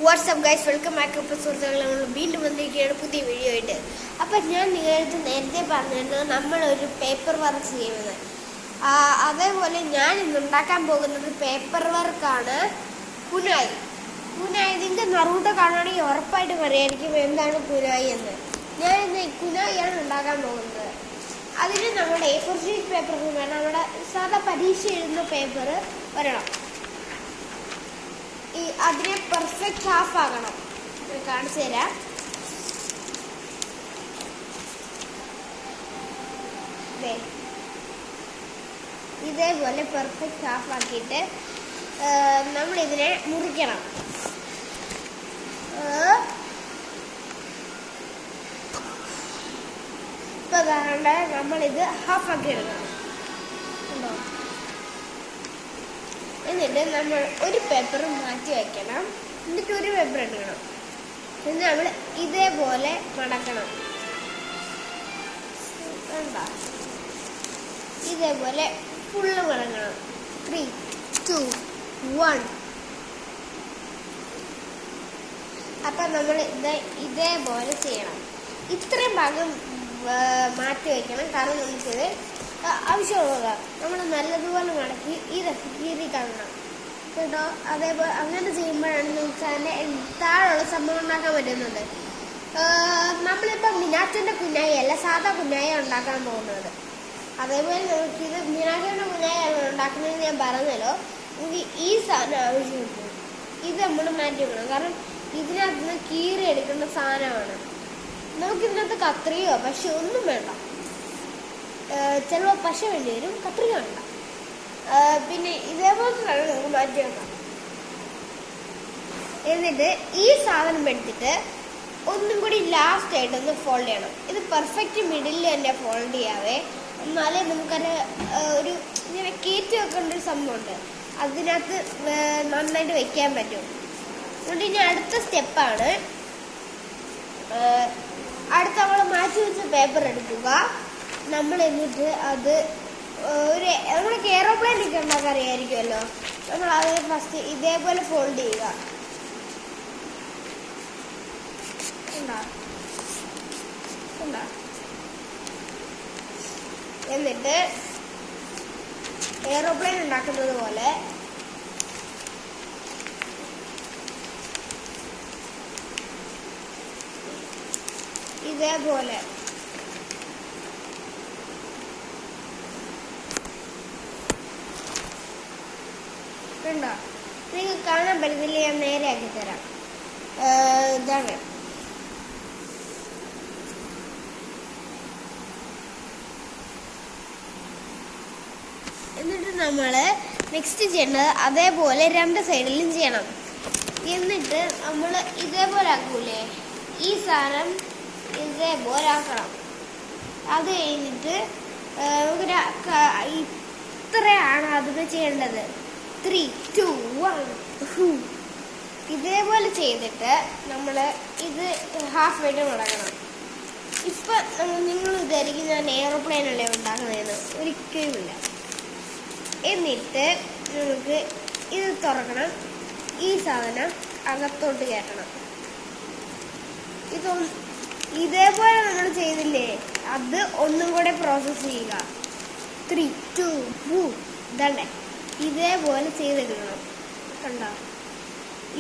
WhatsApp guys, welcome back. ഇപ്പോൾ സുഹൃത്തുക്കളെ, നമ്മൾ വീണ്ടും വന്നിരിക്കുകയാണ് പുതിയ വീഡിയോ ആയിട്ട്. അപ്പം ഞാൻ നിങ്ങളടുത്ത് നേരത്തെ പറഞ്ഞിരുന്നത് നമ്മളൊരു പേപ്പർ വർക്ക് ചെയ്യുന്നത്. അതേപോലെ ഞാൻ ഇന്ന് ഉണ്ടാക്കാൻ പോകുന്നത് പേപ്പർ വർക്കാണ്. കുനായി നിങ്ങൾക്ക് നറൂട്ടോ കാണുകയാണെങ്കിൽ ഉറപ്പായിട്ടും അറിയായിരിക്കും എന്താണ് കുനായി എന്ന്. ഞാൻ ഇന്ന് കുനായിയാണ് ഉണ്ടാക്കാൻ പോകുന്നത്. അതിന് നമ്മുടെ A4 ഷീറ്റ് പേപ്പർ വേണം. നമ്മുടെ സാധാ പരീക്ഷ എഴുതുന്ന പേപ്പർ വരണം. അതിനെ പെർഫെക്റ്റ് ഹാഫ് ആകണം. കാണിച്ചു തരാം. ഇതേപോലെ പെർഫെക്റ്റ് ഹാഫ് ആക്കിയിട്ട് നമ്മളിതിനെ മുറിക്കണം. ഇപ്പൊ കാണേണ്ട നമ്മളിത് ഹാഫ് ആക്കി എടുക്കണം. എന്നിട്ട് നമ്മൾ ഒരു പേപ്പർ മാറ്റി വയ്ക്കണം. എന്നിട്ട് ഒരു പേപ്പർ എടുക്കണം. എന്നിട്ട് നമ്മൾ ഇതേപോലെ മടക്കണം. ഇതേപോലെ ഫുള്ള് മടങ്ങണം. 3, 2, 1. അപ്പം നമ്മൾ ഇതേപോലെ ചെയ്യണം. ഇത്രയും ഭാഗം മാറ്റി വയ്ക്കണം. കാരണം നമുക്കിത് ആവശ്യമുള്ളതാ. നമ്മൾ നല്ലതുപോലെ മടക്കി ഇതൊക്കെ കീറി കാണണം കേട്ടോ. അതേപോലെ അങ്ങനെ ചെയ്യുമ്പോഴാണ് നമുക്ക് അതിൻ്റെ താഴെയുള്ള സംഭവം ഉണ്ടാക്കാൻ പറ്റുന്നത്. നമ്മളിപ്പം മിനാറ്റോൻ്റെ കുഞ്ഞായി അല്ല, സാധാ കുഞ്ഞായി ഉണ്ടാക്കാൻ പോകുന്നത്. അതേപോലെ നമുക്കിത് മിനാറ്റോൻ്റെ കുഞ്ഞായാണ് ഉണ്ടാക്കുന്നതെന്ന് ഞാൻ പറഞ്ഞല്ലോ. നമുക്ക് ഈ സാധനം ആവശ്യമുണ്ട്. ഇത് നമ്മൾ മാറ്റി വെക്കണം. കാരണം ഇതിനകത്ത് നിന്ന് കീറി എടുക്കേണ്ട സാധനമാണ്. നമുക്കിതിനകത്ത് കത്രിയോ പക്ഷെ ഒന്നും വേണ്ട. ചിലപ്പോൾ പശ വേണ്ടി വരും, കത്രിക വേണ്ട. പിന്നെ ഇതേപോലത്തെ സാധനം നമുക്ക് മാറ്റി വെക്കാം. എന്നിട്ട് ഈ സാധനം എടുത്തിട്ട് ഒന്നും കൂടി ലാസ്റ്റ് ആയിട്ടൊന്ന് ഫോൾഡ് ചെയ്യണം. ഇത് പെർഫെക്റ്റ് മിഡിലിൽ തന്നെ ഫോൾഡ് ചെയ്യാവേ. എന്നാലേ നമുക്കത് ഒരു ഇങ്ങനെ കയറ്റി വെക്കേണ്ട ഒരു സംഭവമുണ്ട്. അതിനകത്ത് നന്നായിട്ട് വെക്കാൻ പറ്റും. അതുകൊണ്ട് ഇനി അടുത്ത സ്റ്റെപ്പാണ്. അടുത്ത നമ്മൾ മാറ്റി വെച്ച പേപ്പർ എടുക്കുക. നമ്മൾ എന്നിട്ട് അത് നമ്മൾക്ക് എയറോപ്ലെയിൻ ഒക്കെ ഉണ്ടാക്കാൻ അറിയാമായിരിക്കുമല്ലോ. നമ്മൾ അത് ഫസ്റ്റ് ഇതേപോലെ ഫോൾഡ് ചെയ്യുക. എന്നിട്ട് എയറോപ്ലെയിൻ ഉണ്ടാക്കുന്നത് പോലെ ഇതേപോലെ ഉണ്ടോ? നിങ്ങൾക്ക് കാണാൻ പറ്റുന്നില്ല, ഞാൻ നേരെ ആക്കി തരാം. ഇതാണ്. എന്നിട്ട് നമ്മൾ നെക്സ്റ്റ് ചെയ്യേണ്ടത് അതേപോലെ രണ്ട് സൈഡിലും ചെയ്യണം. എന്നിട്ട് നമ്മൾ ഇതേപോലെ ആക്കൂലേ, ഈ സാധനം ഇതേപോലെ ആക്കണം. അത് കഴിഞ്ഞിട്ട് ഇത്രയാണ് അതിന് ചെയ്യേണ്ടത്. 3, 2, 1. ഇതേപോലെ ചെയ്തിട്ട് നമ്മൾ ഇത് ഹാഫ് ആയിട്ട് മടങ്ങണം. ഇപ്പം നിങ്ങൾ വിചാരിക്കും ഞാൻ എയറോപ്ലെയിനല്ലേ ഉണ്ടാക്കുന്നതെന്ന്. ഒരിക്കലുമില്ല. എന്നിട്ട് നമുക്ക് ഇത് തുറക്കണം. ഈ സാധനം അകത്തോട്ട് കയറ്റണം. ഇതേപോലെ നമ്മൾ ചെയ്തില്ലേ, അത് ഒന്നും കൂടെ പ്രോസസ്സ് ചെയ്യുക. 3, 2, 1. ഇതണ്ടേ, ഇതേപോലെ ചെയ്തെടുക്കണം. കണ്ടോ?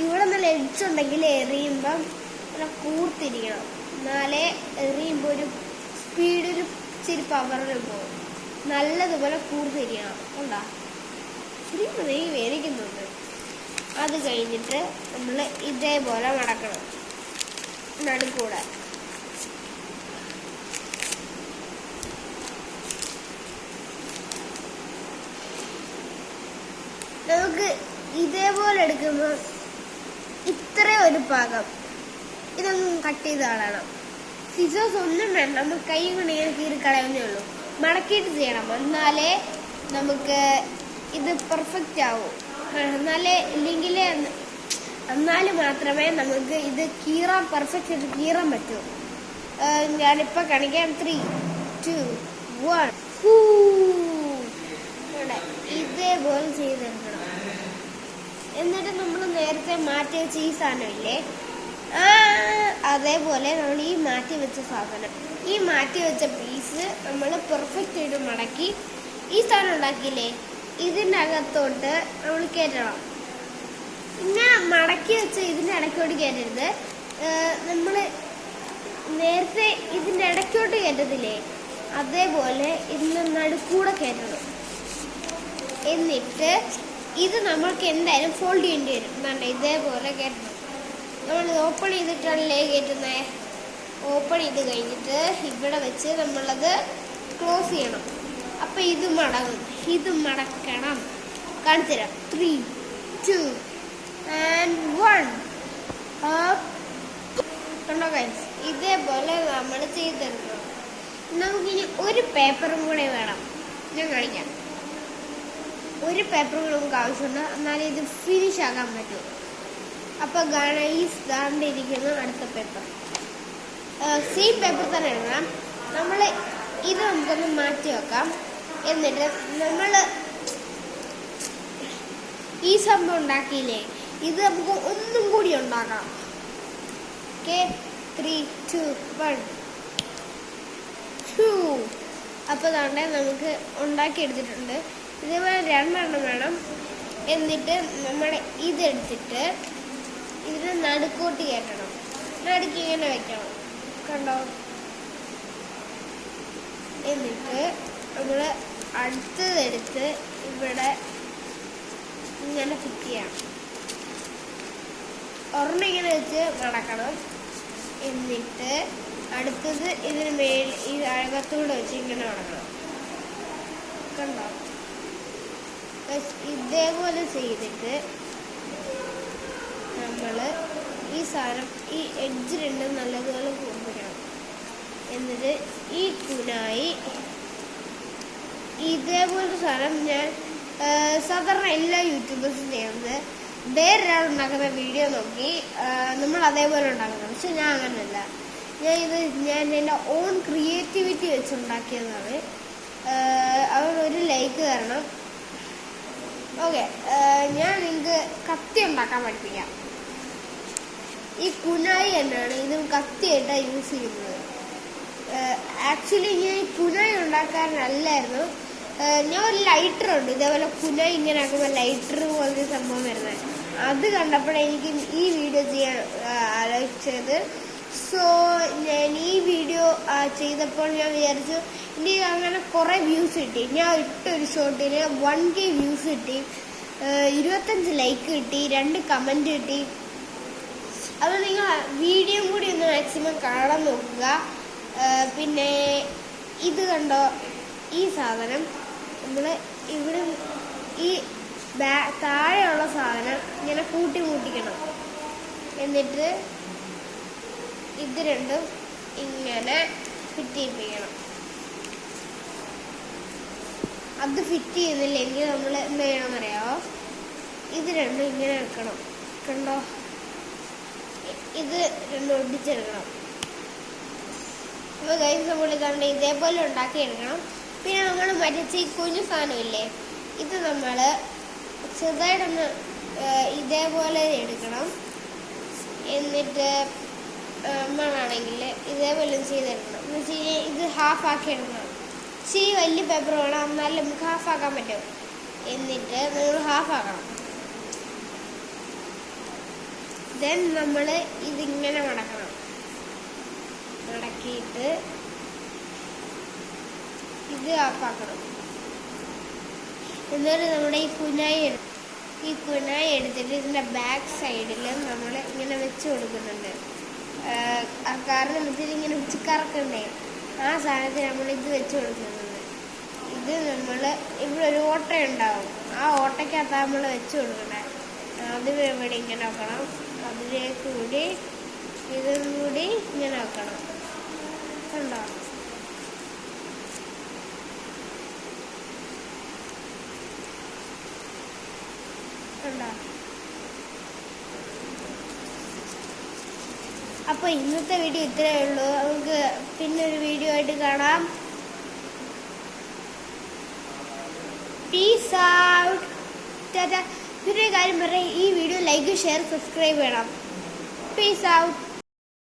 ഇവിടെ നല്ല എഡ്ജുണ്ടെങ്കിൽ എറിയുമ്പം നല്ല കൂർത്തിരിക്കണം. എന്നാലേ എറിയുമ്പോൾ ഒരു സ്പീഡിൽ ഇച്ചിരി പവറിൽ പോകും. നല്ലതുപോലെ കൂർത്തിരിക്കണം. കണ്ടോ? ശരിക്കും നെയ് വേദിക്കുന്നുണ്ട്. അത് കഴിഞ്ഞിട്ട് നമ്മൾ ഇതേപോലെ മടക്കണം നടുക്കൂടെ. നമുക്ക് ഇതേപോലെ എടുക്കുമ്പോൾ ഇത്ര ഒരു ഭാഗം ഇതൊന്നും കട്ട് ചെയ്ത് കളയണം. സിസേഴ്സ് ഒന്നും വേണ്ട, നമുക്ക് കൈ കൊണ്ട് ഇങ്ങനെ കീറി കളയുന്നേ ഉള്ളൂ. മടക്കിയിട്ട് ചെയ്യണം. എന്നാലേ നമുക്ക് ഇത് പെർഫെക്റ്റ് ആവൂ. എന്നാലും മാത്രമേ നമുക്ക് ഇത് പെർഫെക്റ്റ് ആയിട്ട് കീറാൻ പറ്റൂ. ഞാനിപ്പോൾ കാണിക്കാം. 3, 2, 1. ഇതേപോലെ ചെയ്തെടുക്കണം. എന്നിട്ട് നമ്മൾ നേരത്തെ മാറ്റി വെച്ച ഈ സാധനമില്ലേ, അതേപോലെ നമ്മൾ ഈ മാറ്റി വെച്ച സാധനം, ഈ മാറ്റി വെച്ച പീസ് നമ്മൾ പെർഫെക്റ്റ് ആയിട്ട് മടക്കി ഈ സാധനം ഉണ്ടാക്കിയില്ലേ, ഇതിൻ്റെ അകത്തോട്ട് നമ്മൾ കയറ്റണം. ഇങ്ങനെ മടക്കി വെച്ച് ഇതിൻ്റെ ഇടയ്ക്കോട്ട് കയറ്റരുത്. നമ്മൾ നേരത്തെ ഇതിൻ്റെ ഇടയ്ക്കോട്ട് കയറ്റത്തില്ലേ, അതേപോലെ ഇതിൻ്റെ നടുക്കൂടെ കയറ്റണം. എന്നിട്ട് ഇത് നമ്മൾക്ക് എന്തായാലും ഫോൾഡ് ചെയ്യേണ്ടി വരും. എന്നാണ്ട് ഇതേപോലെ കയറ്റണം. നമ്മൾ ഓപ്പൺ ചെയ്തിട്ടാണല്ലേ കയറ്റുന്നത്. ഓപ്പൺ ചെയ്ത് കഴിഞ്ഞിട്ട് ഇവിടെ വെച്ച് നമ്മളത് ക്ലോസ് ചെയ്യണം. അപ്പം ഇത് മടങ്ങും. ഇത് മടക്കണം. കാണിച്ചു തരാം. 3, 2 and 1. കണ്ടോ ഗൈസ്, ഇതേപോലെ നമ്മൾ ചെയ്തെടുക്കണം. നമുക്കിനി ഒരു പേപ്പറും കൂടെ വേണം. ഞാൻ കാണിക്കാം. ഒരു പേപ്പറും കൂടെ നമുക്ക് ആവശ്യമുണ്ട്, എന്നാലേ ഇത് ഫിനിഷ് ആക്കാൻ പറ്റൂ. അപ്പോൾ ഗൈസ് ദാണ്ടിരിക്കുന്നു അടുത്ത പേപ്പർ. സെയിം പേപ്പർ തന്നെ എടുക്കണം. നമ്മൾ ഇത് നമുക്കൊന്ന് മാറ്റി വെക്കാം. എന്നിട്ട് നമ്മൾ ഈ സംഭവം ഉണ്ടാക്കിയില്ലേ, ഇത് നമുക്ക് ഒന്നും കൂടി ഉണ്ടാക്കാം. ഓക്കെ, 3, 2 1. അപ്പോൾ തന്നെ നമുക്ക് ഉണ്ടാക്കിയെടുത്തിട്ടുണ്ട്. ഇതേപോലെ 2 എണ്ണം വേണം. എന്നിട്ട് നമ്മുടെ ഇതെടുത്തിട്ട് ഇതിന് നടുക്കോട്ട് കയറ്റണം. നടുക്ക് ഇങ്ങനെ വെക്കണം. കണ്ടോ? എന്നിട്ട് നമ്മൾ അടുത്തതെടുത്ത് ഇവിടെ ഇങ്ങനെ ഫിറ്റ് ചെയ്യണം. ഒരെണ്ണം ഇങ്ങനെ വെച്ച് നടക്കണം. എന്നിട്ട് അടുത്തത് ഇതിന് മേൽ ഈ അഴകത്തൂടെ വെച്ച് ഇങ്ങനെ നടക്കണം. കണ്ടോ? ഇതേപോലെ ചെയ്തിട്ട് നമ്മൾ ഈ സാധനം ഈ എഡ്ജ് രണ്ടും നല്ലതുപോലെ കൂർപ്പിക്കണം. എന്നിട്ട് ഈ കുനായി ഇതേപോലത്തെ സാധനം ഞാൻ സാധാരണ എല്ലാ യൂട്യൂബേഴ്സും ചെയ്യുന്നത് വേറൊരാൾ ഉണ്ടാക്കുന്ന വീഡിയോ നോക്കി നമ്മൾ അതേപോലെ ഉണ്ടാക്കുന്നത്. പക്ഷെ ഞാൻ അങ്ങനെയല്ല. ഞാൻ എൻ്റെ ഓൺ ക്രിയേറ്റിവിറ്റി വെച്ചുണ്ടാക്കിയതാണ്. അവരൊരു ലൈക്ക് തരണം. ഓക്കെ, ഞാൻ നിങ്ങൾക്ക് കത്തി ഉണ്ടാക്കാൻ പഠിപ്പിക്കാം. ഈ കുനായി എന്നാണ്, ഇത് കത്തിയായിട്ടാണ് യൂസ് ചെയ്യുന്നത്. ആക്ച്വലി ഞാൻ ഈ കുനായി ഉണ്ടാക്കാനല്ലായിരുന്നു. ഞാൻ ഒരു ലൈറ്റർ ഉണ്ട്, ഇതേപോലെ കുനായി ഇങ്ങനെ ആക്കുമ്പോൾ ലൈറ്റർ പോലത്തെ സംഭവം വരുന്നത്. അത് കണ്ടപ്പോഴേ എനിക്ക് ഈ വീഡിയോ ചെയ്യാൻ ആലോചിച്ചത്. സോ ഞാൻ ഈ വീഡിയോ ചെയ്തപ്പോൾ ഞാൻ വിചാരിച്ചു ഇനി അങ്ങനെ കുറേ വ്യൂസ് കിട്ടി. ഞാൻ ഇട്ടൊരു ഷോട്ടിന് 1K വ്യൂസ് കിട്ടി, 25 ലൈക്ക് കിട്ടി, 2 കമൻറ്റ് കിട്ടി. അപ്പോൾ നിങ്ങൾ വീഡിയോ കൂടി ഒന്ന് മാക്സിമം കാണാൻ നോക്കുക. പിന്നെ ഇത് കണ്ടോ, ഈ സാധനം നമ്മൾ ഇവിടെ ഈ താഴെയുള്ള സാധനം ഇങ്ങനെ കൂട്ടിക്കണം. എന്നിട്ട് ഇത് രണ്ടും ഇങ്ങനെ ഫിറ്റ് ചെയ്യിപ്പിക്കണം. അത് ഫിറ്റ് ചെയ്യുന്നില്ലെങ്കിൽ നമ്മൾ എന്ത് ചെയ്യണമെന്നറിയാമോ? ഇത് രണ്ടും ഇങ്ങനെ വെക്കണം. കണ്ടോ? ഇത് രണ്ടും ഒട്ടിച്ചെടുക്കണം. അപ്പോൾ ഗൈസ് നമ്മൾ കണ്ട് ഇതേപോലെ ഉണ്ടാക്കിയെടുക്കണം. പിന്നെ നമ്മൾ മരിച്ച ഈ കുഞ്ഞു സാധനമില്ലേ, ഇത് നമ്മൾ ചെറുതായിട്ടൊന്ന് ഇതേപോലെ എടുക്കണം. എന്നിട്ട് നമ്മളാണെങ്കിൽ ഇതേപോലെ ചെയ്തെടുക്കണം. എന്ന് വെച്ച് കഴിഞ്ഞാൽ ഇത് ഹാഫാക്കി എടുക്കണം. ഇച്ചിരി വലിയ പേപ്പർ വേണം, എന്നാലും നമുക്ക് ഹാഫാക്കാൻ പറ്റും. എന്നിട്ട് നമ്മൾ ഹാഫാക്കണം. ദെൻ നമ്മൾ ഇതിങ്ങനെ മടക്കണം. മടക്കിയിട്ട് ഇത് ഹാഫാക്കണം. എന്നിട്ട് നമ്മുടെ ഈ കുനായി എടുത്തിട്ട് ഇതിൻ്റെ ബാക്ക് സൈഡിൽ നമ്മൾ ഇങ്ങനെ വെച്ച് കൊടുക്കുന്നുണ്ട്. കാരണം ഇതിലിങ്ങനെ വെച്ച് കറക്കണ്ടേ, ആ സാധനത്തിൽ നമ്മൾ ഇത് വെച്ച് കൊടുക്കുന്നുണ്ട്. ഇത് നമ്മൾ ഇവിടെ ഒരു ഓട്ട ഉണ്ടാവും, ആ ഓട്ടയ്ക്കകത്ത് നമ്മൾ വെച്ച് കൊടുക്കണ്ടേ. അത് ഇവിടെ ഇങ്ങനെ വെക്കണം. അതിലേക്ക് കൂടി ഇതും കൂടി ഇങ്ങനെ വെക്കണം. കണ്ടോ? കണ്ടോ? അപ്പോൾ ഇന്നത്തെ വീഡിയോ ഇത്രയേ ഉള്ളൂ. നമുക്ക് പിന്നെ ഒരു വീഡിയോ ആയിട്ട് കാണാം. Peace out. പിന്നെ ഒരു കാര്യം പറയാം, ഈ വീഡിയോ ലൈക്ക് ഷെയർ സബ്സ്ക്രൈബ് ചെയ്യണം. Peace out.